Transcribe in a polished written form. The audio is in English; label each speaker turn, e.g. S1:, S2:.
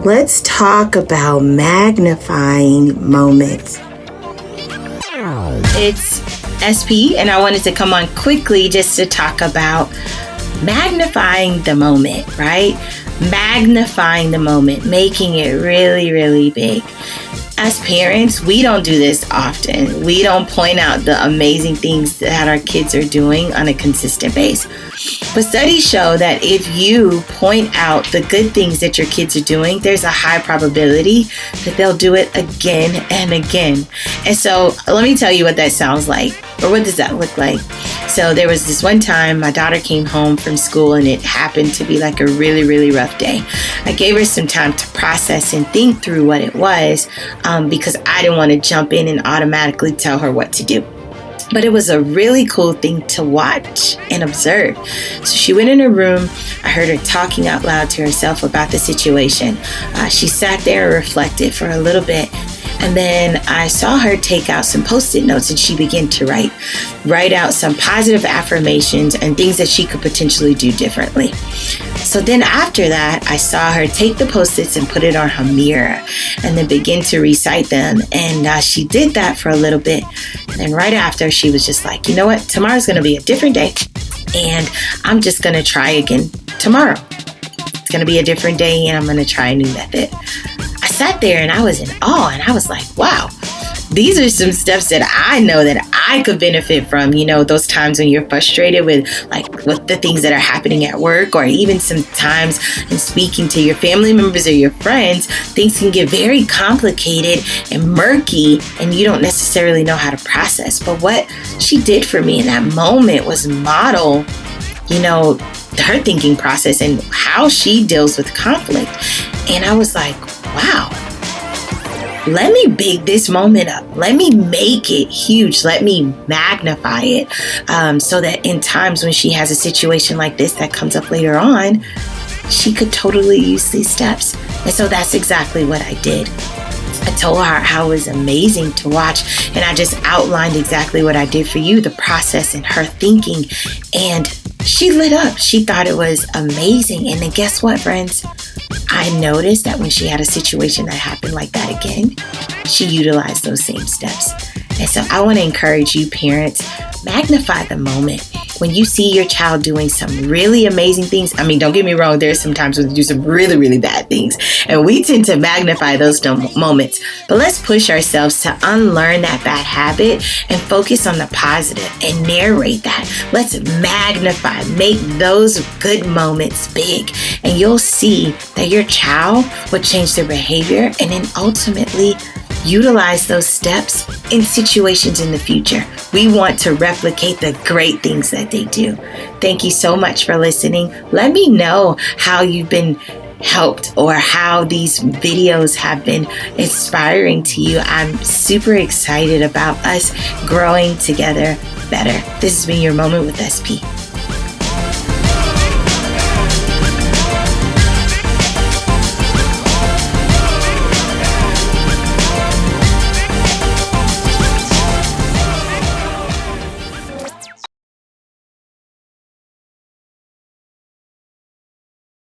S1: Let's talk about magnifying moments. It's SP, and I wanted to come on quickly just to talk about magnifying the moment, right? Magnifying the moment, making it really, really big. As parents, we don't do this often. We don't point out the amazing things that our kids are doing on a consistent basis. But studies show that if you point out the good things that your kids are doing, there's a high probability that they'll do it again and again. And so let me tell you what that sounds like, or what does that look like? So there was this one time my daughter came home from school and it happened to be like a really, really rough day. I gave her some time to process and think through what it was because I didn't want to jump in and automatically tell her what to do. But it was a really cool thing to watch and observe. So she went in her room. I heard her talking out loud to herself about the situation. She sat there and reflected for a little bit. And then I saw her take out some Post-it notes and she began to write out some positive affirmations and things that she could potentially do differently. So then after that, I saw her take the Post-its and put it on her mirror and then begin to recite them. And she did that for a little bit. And then right after, she was just like, you know what? Tomorrow's going to be a different day. And I'm just going to try again tomorrow. It's going to be a different day and I'm going to try a new method. I sat there and I was in awe and I was like, wow, these are some steps that I know that I could benefit from, you know, those times when you're frustrated with the things that are happening at work, or even sometimes in speaking to your family members or your friends, things can get very complicated and murky and you don't necessarily know how to process. But what she did for me in that moment was model, you know, her thinking process and how she deals with conflict. And I was like, wow, let me big this moment up. Let me make it huge. Let me magnify it so that in times when she has a situation like this that comes up later on, she could totally use these steps. And so that's exactly what I did. I told her how it was amazing to watch, and I just outlined exactly what I did for you, the process and her thinking, and she lit up. She thought it was amazing. And then guess what, friends? I noticed that when she had a situation that happened like that again, she utilized those same steps. And so I want to encourage you, parents, magnify the moment. When you see your child doing some really amazing things, I mean, don't get me wrong, there's some times when they do some really, really bad things. And we tend to magnify those moments. But let's push ourselves to unlearn that bad habit and focus on the positive and narrate that. Let's magnify, make those good moments big. And you'll see that your child will change their behavior and then ultimately utilize those steps in situations in the future. We want to replicate the great things that they do. Thank you so much for listening. Let me know how you've been helped or how these videos have been inspiring to you. I'm super excited about us growing together better. This has been your Moment with SP.